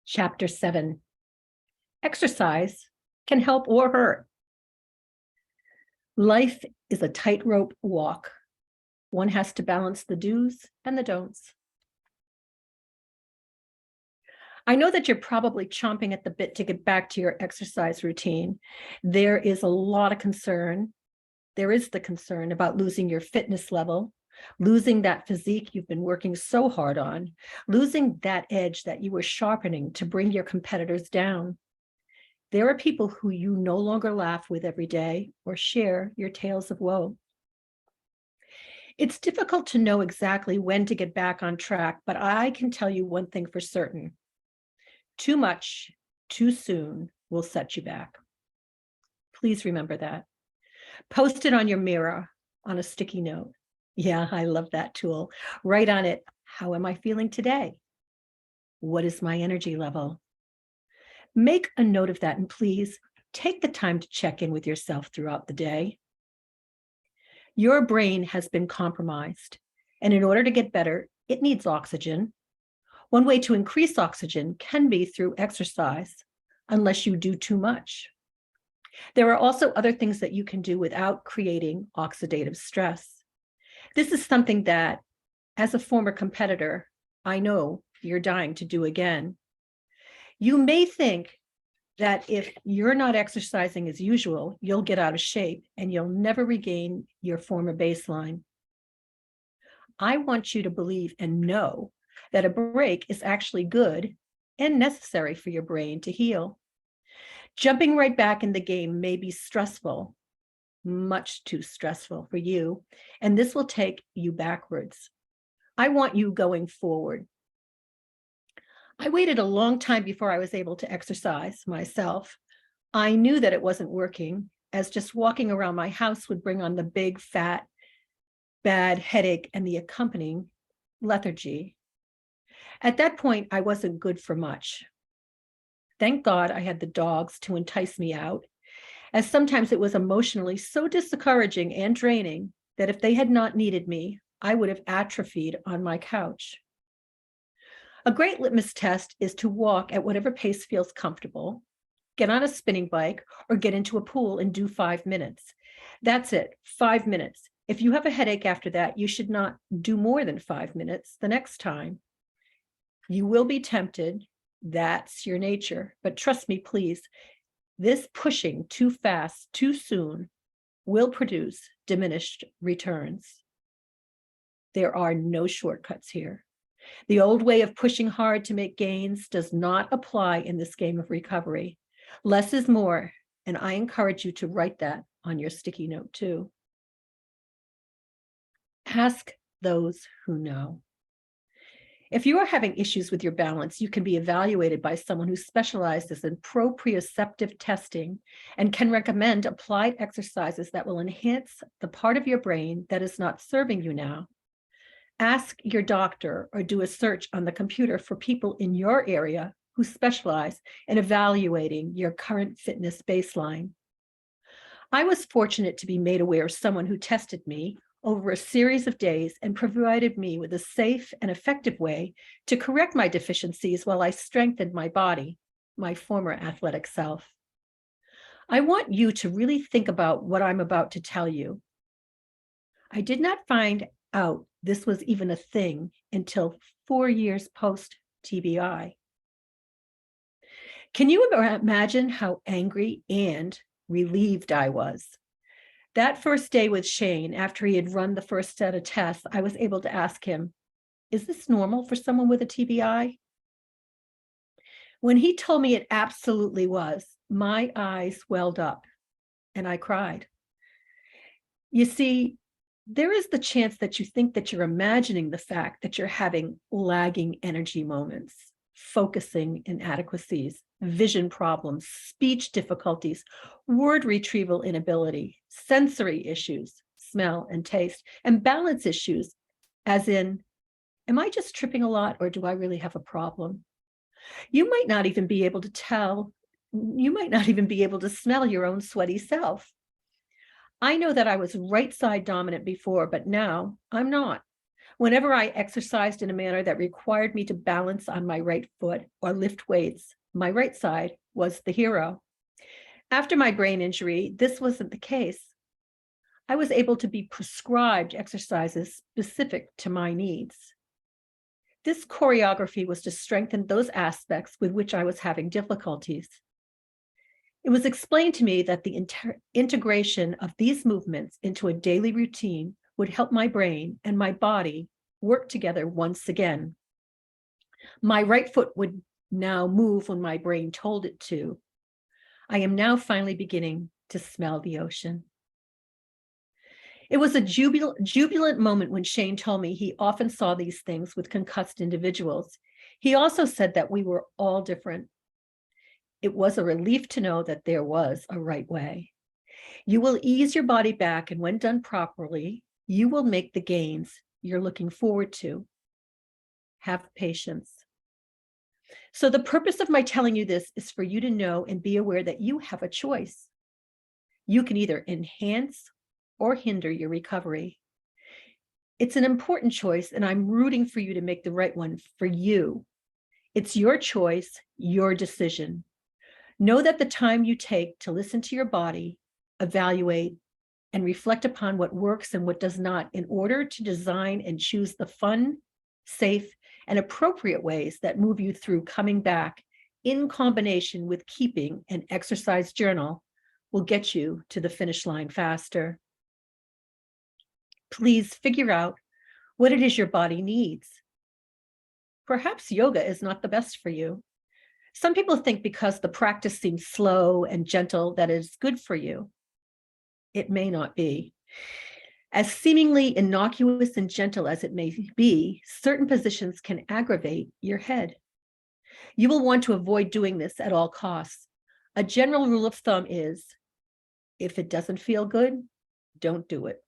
Chapter 7. Exercise can help or hurt. Life is a tightrope walk. One has to balance the do's and the don'ts. I know that you're probably chomping at the bit to get back to your exercise routine. There is a lot of concern. There is the concern about losing your fitness level, losing that physique you've been working so hard on, losing that edge that you were sharpening to bring your competitors down. There are people who you no longer laugh with every day or share your tales of woe. It's difficult to know exactly when to get back on track, but I can tell you one thing for certain. Too much, too soon will set you back. Please remember that. Post it on your mirror on a sticky note. Yeah, I love that tool. Write on it, how am I feeling today? What is my energy level? Make a note of that and please take the time to check in with yourself throughout the day. Your brain has been compromised, and in order to get better, it needs oxygen. One way to increase oxygen can be through exercise, unless you do too much. There are also other things that you can do without creating oxidative stress. This is something that, as a former competitor, I know you're dying to do again. You may think that if you're not exercising as usual, you'll get out of shape and you'll never regain your former baseline. I want you to believe and know that a break is actually good and necessary for your brain to heal. Jumping right back in the game may be stressful, much too stressful for you, and this will take you backwards. I want you going forward. I waited a long time before I was able to exercise myself. I knew that it wasn't working, as just walking around my house would bring on the big, fat, bad headache and the accompanying lethargy. At that point, I wasn't good for much. Thank God I had the dogs to entice me out, as sometimes it was emotionally so discouraging and draining that if they had not needed me, I would have atrophied on my couch. A great litmus test is to walk at whatever pace feels comfortable, get on a spinning bike, or get into a pool and do 5 minutes. That's it, 5 minutes. If you have a headache after that, you should not do more than 5 minutes the next time. You will be tempted, that's your nature, but trust me, please, this pushing too fast, too soon, will produce diminished returns. There are no shortcuts here. The old way of pushing hard to make gains does not apply in this game of recovery. Less is more, and I encourage you to write that on your sticky note too. Ask those who know. If you are having issues with your balance, you can be evaluated by someone who specializes in proprioceptive testing and can recommend applied exercises that will enhance the part of your brain that is not serving you now. Ask your doctor or do a search on the computer for people in your area who specialize in evaluating your current fitness baseline. I was fortunate to be made aware of someone who tested me over a series of days and provided me with a safe and effective way to correct my deficiencies while I strengthened my body, my former athletic self. I want you to really think about what I'm about to tell you. I did not find out this was even a thing until 4 years post TBI. Can you imagine how angry and relieved I was? That first day with Shane, after he had run the first set of tests, I was able to ask him, is this normal for someone with a TBI? When he told me it absolutely was, my eyes welled up and I cried. You see, there is the chance that you think that you're imagining the fact that you're having lagging energy moments, focusing inadequacies, vision problems, speech difficulties, word retrieval inability, sensory issues, smell and taste, and balance issues, as in, am I just tripping a lot or do I really have a problem? You might not even be able to tell, you might not even be able to smell your own sweaty self. I know that I was right side dominant before, but now I'm not. Whenever I exercised in a manner that required me to balance on my right foot or lift weights, my right side was the hero. After my brain injury, this wasn't the case. I was able to be prescribed exercises specific to my needs. This choreography was to strengthen those aspects with which I was having difficulties. It was explained to me that the integration of these movements into a daily routine would help my brain and my body work together once again. My right foot would now move when my brain told it to. I am now finally beginning to smell the ocean. It was a jubilant moment when Shane told me he often saw these things with concussed individuals. He also said that we were all different. It was a relief to know that there was a right way. You will ease your body back, and when done properly, you will make the gains you're looking forward to. Have patience. So the purpose of my telling you this is for you to know and be aware that you have a choice. You can either enhance or hinder your recovery. It's an important choice, and I'm rooting for you to make the right one for you. It's your choice, your decision. Know that the time you take to listen to your body, evaluate, and reflect upon what works and what does not in order to design and choose the fun, safe, and appropriate ways that move you through coming back in combination with keeping an exercise journal will get you to the finish line faster. Please figure out what it is your body needs. Perhaps yoga is not the best for you. Some people think because the practice seems slow and gentle that it's good for you. It may not be. As seemingly innocuous and gentle as it may be, certain positions can aggravate your head. You will want to avoid doing this at all costs. A general rule of thumb is, if it doesn't feel good, don't do it.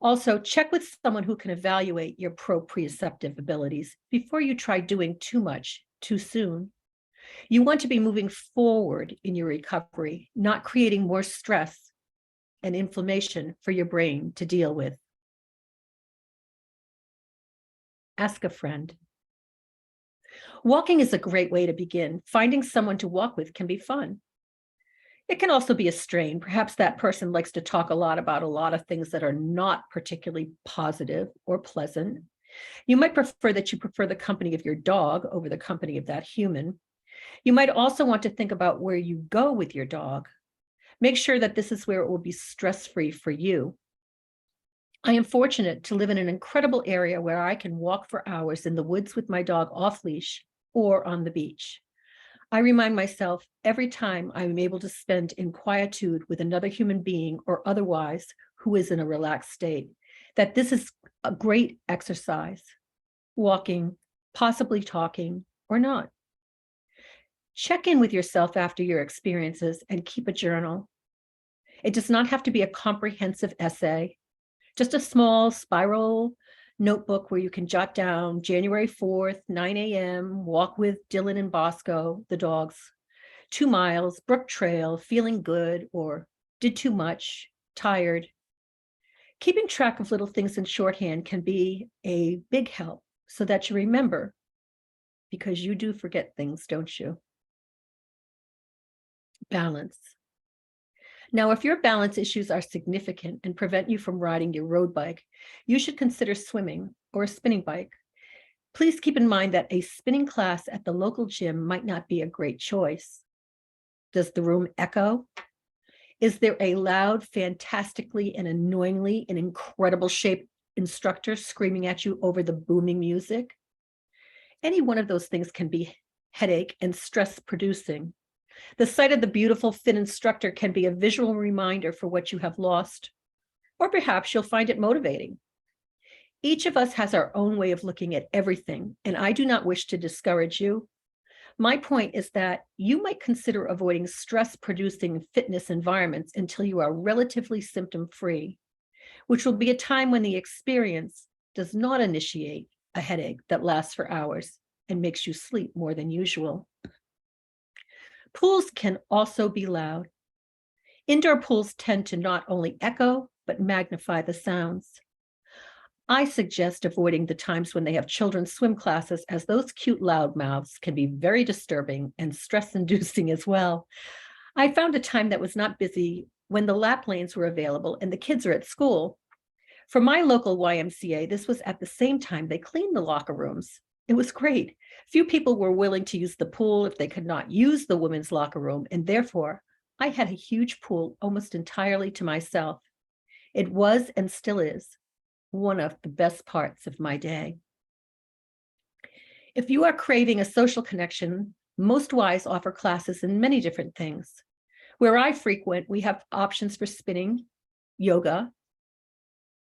Also, check with someone who can evaluate your proprioceptive abilities before you try doing too much too soon. You want to be moving forward in your recovery, not creating more stress and inflammation for your brain to deal with. Ask a friend. Walking is a great way to begin. Finding someone to walk with can be fun. It can also be a strain. Perhaps that person likes to talk a lot about a lot of things that are not particularly positive or pleasant. You might prefer the company of your dog over the company of that human. You might also want to think about where you go with your dog. Make sure that this is where it will be stress-free for you. I am fortunate to live in an incredible area where I can walk for hours in the woods with my dog off leash or on the beach. I remind myself every time I'm able to spend in quietude with another human being or otherwise who is in a relaxed state, that this is a great exercise, walking, possibly talking, or not. Check in with yourself after your experiences and keep a journal. It does not have to be a comprehensive essay, just a small spiral notebook where you can jot down January 4th, 9 a.m., walk with Dylan and Bosco, the dogs, 2 miles, Brook Trail, feeling good, or did too much, tired. Keeping track of little things in shorthand can be a big help so that you remember, because you do forget things, don't you? Balance. Now, if your balance issues are significant and prevent you from riding your road bike, you should consider swimming or a spinning bike. Please keep in mind that a spinning class at the local gym might not be a great choice. Does the room echo? Is there a loud, fantastically and annoyingly in incredible shape instructor screaming at you over the booming music? Any one of those things can be headache and stress producing. The sight of the beautiful, fit instructor can be a visual reminder for what you have lost, or perhaps you'll find it motivating. Each of us has our own way of looking at everything, and I do not wish to discourage you. My point is that you might consider avoiding stress-producing fitness environments until you are relatively symptom-free, which will be a time when the experience does not initiate a headache that lasts for hours and makes you sleep more than usual. Pools can also be loud. Indoor pools tend to not only echo, but magnify the sounds. I suggest avoiding the times when they have children's swim classes, as those cute loudmouths can be very disturbing and stress-inducing as well. I found a time that was not busy when the lap lanes were available and the kids are at school. For my local YMCA, this was at the same time they cleaned the locker rooms. It was great. Few people were willing to use the pool if they could not use the women's locker room, and therefore I had a huge pool almost entirely to myself. It was and still is one of the best parts of my day. If you are craving a social connection, most Ys offer classes in many different things. Where I frequent, we have options for spinning, yoga,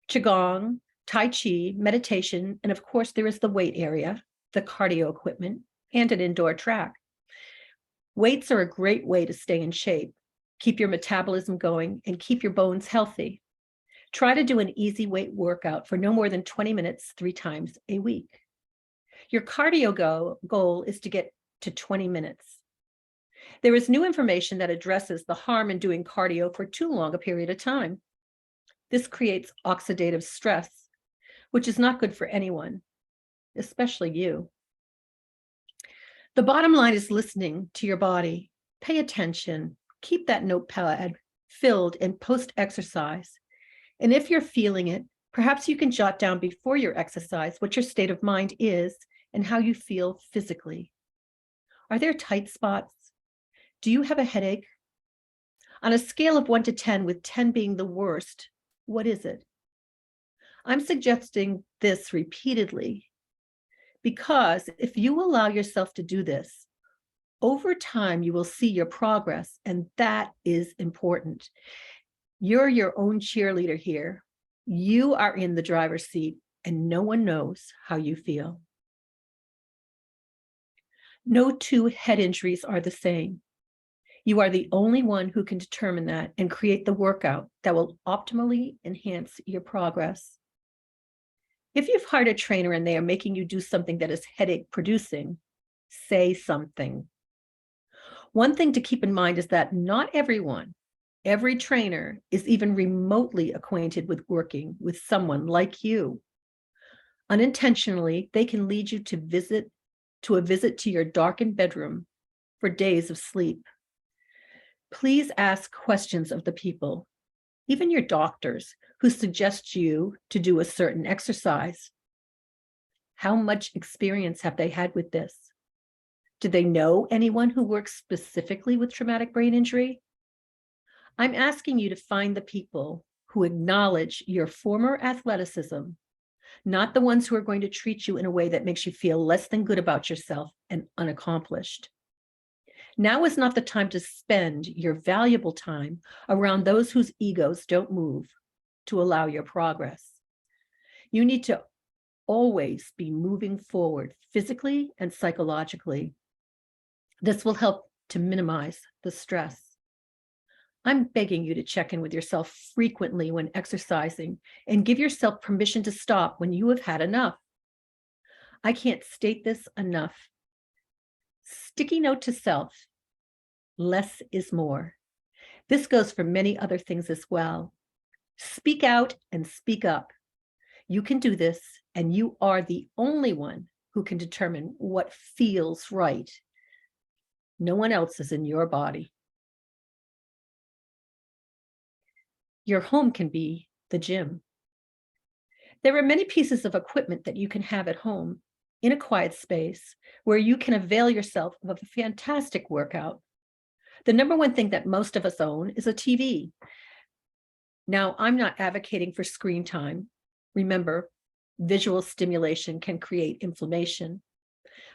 qigong, tai chi, meditation, and of course there is the weight area, the cardio equipment, and an indoor track. Weights are a great way to stay in shape, keep your metabolism going, and keep your bones healthy. Try to do an easy weight workout for no more than 20 minutes 3 times a week. Your cardio goal is to get to 20 minutes. There is new information that addresses the harm in doing cardio for too long a period of time. This creates oxidative stress, which is not good for anyone, especially you. The bottom line is listening to your body. Pay attention. Keep that notepad filled in post-exercise. And if you're feeling it, perhaps you can jot down before your exercise what your state of mind is and how you feel physically. Are there tight spots? Do you have a headache? On a scale of 1 to 10, with 10 being the worst, what is it? I'm suggesting this repeatedly because if you allow yourself to do this, over time you will see your progress, and that is important. You're your own cheerleader here. You are in the driver's seat, and no one knows how you feel. No 2 head injuries are the same. You are the only one who can determine that and create the workout that will optimally enhance your progress. If you've hired a trainer and they are making you do something that is headache producing, say something. One thing to keep in mind is that not every trainer is even remotely acquainted with working with someone like you. Unintentionally, they can lead you to a visit to your darkened bedroom for days of sleep. Please ask questions of the people, even your doctors, who suggest you to do a certain exercise. How much experience have they had with this? Do they know anyone who works specifically with traumatic brain injury? I'm asking you to find the people who acknowledge your former athleticism, not the ones who are going to treat you in a way that makes you feel less than good about yourself and unaccomplished. Now is not the time to spend your valuable time around those whose egos don't move to allow your progress. You need to always be moving forward physically and psychologically. This will help to minimize the stress. I'm begging you to check in with yourself frequently when exercising and give yourself permission to stop when you have had enough. I can't state this enough. Sticky note to self, less is more. This goes for many other things as well. Speak out and speak up. You can do this, and you are the only one who can determine what feels right. No one else is in your body. Your home can be the gym. There are many pieces of equipment that you can have at home in a quiet space where you can avail yourself of a fantastic workout. The number one thing that most of us own is a TV. Now, I'm not advocating for screen time. Remember, visual stimulation can create inflammation.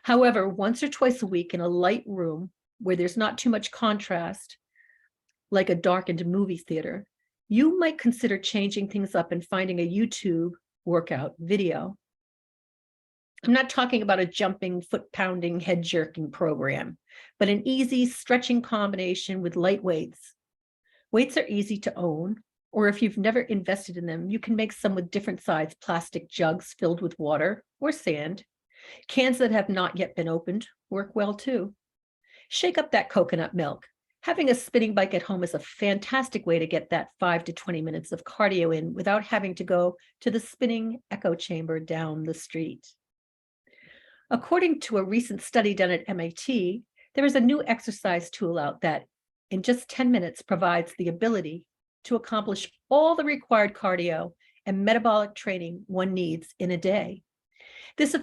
However, once or twice a week in a light room where there's not too much contrast, like a darkened movie theater, you might consider changing things up and finding a YouTube workout video. I'm not talking about a jumping, foot-pounding, head-jerking program, but an easy stretching combination with light weights. Weights are easy to own, or if you've never invested in them, you can make some with different size plastic jugs filled with water or sand. Cans that have not yet been opened work well too. Shake up that coconut milk. Having a spinning bike at home is a fantastic way to get that 5 to 20 minutes of cardio in without having to go to the spinning echo chamber down the street. According to a recent study done at MIT, there is a new exercise tool out that, in just 10 minutes, provides the ability to accomplish all the required cardio and metabolic training one needs in a day. This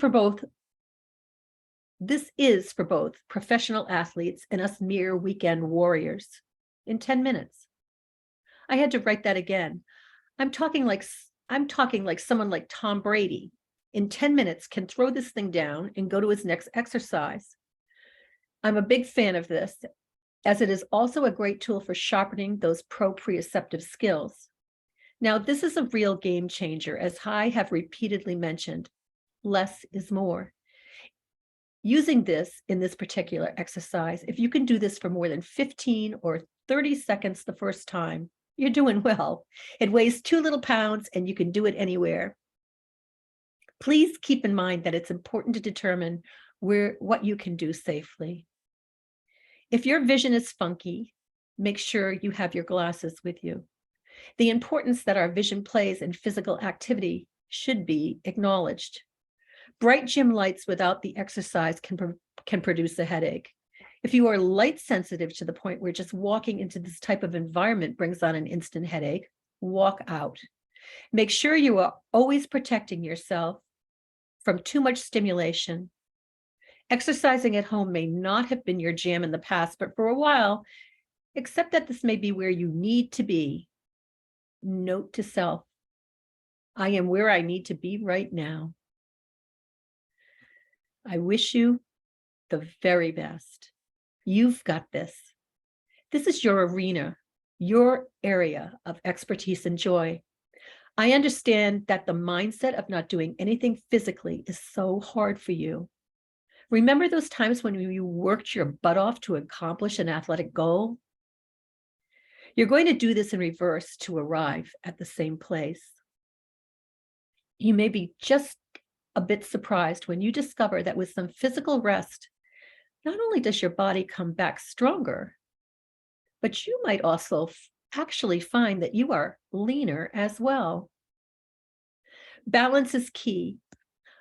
is for both professional athletes and us mere weekend warriors in 10 minutes. I had to write that again. I'm talking like someone like Tom Brady in 10 minutes can throw this thing down and go to his next exercise. I'm a big fan of this, as it is also a great tool for sharpening those proprioceptive skills. Now, this is a real game changer, as I have repeatedly mentioned. Less is more. Using this in this particular exercise, if you can do this for more than 15 or 30 seconds the first time, you're doing well. It weighs 2 little pounds and you can do it anywhere. Please keep in mind that it's important to determine what you can do safely. If your vision is funky, make sure you have your glasses with you. The importance that our vision plays in physical activity should be acknowledged. Bright gym lights without the exercise can produce a headache. If you are light sensitive to the point where just walking into this type of environment brings on an instant headache, walk out. Make sure you are always protecting yourself from too much stimulation. Exercising at home may not have been your jam in the past, but for a while, accept that this may be where you need to be. Note to self, I am where I need to be right now. I wish you the very best. You've got this. This is your arena, your area of expertise and joy. I understand that the mindset of not doing anything physically is so hard for you. Remember those times when you worked your butt off to accomplish an athletic goal? You're going to do this in reverse to arrive at the same place. You may be just a bit surprised when you discover that with some physical rest, not only does your body come back stronger, but you might also actually find that you are leaner as well. Balance is key.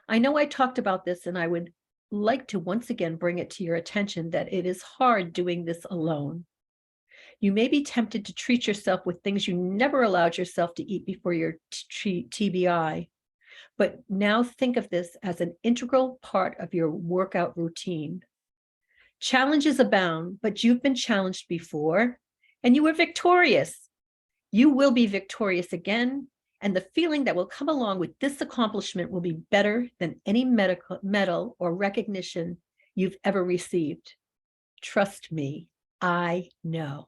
I know I talked about this, and I would like to once again bring it to your attention that it is hard doing this alone. You may be tempted to treat yourself with things you never allowed yourself to eat before your TBI. But now think of this as an integral part of your workout routine. Challenges abound, but you've been challenged before and you were victorious. You will be victorious again, and the feeling that will come along with this accomplishment will be better than any medal or recognition you've ever received. Trust me, I know.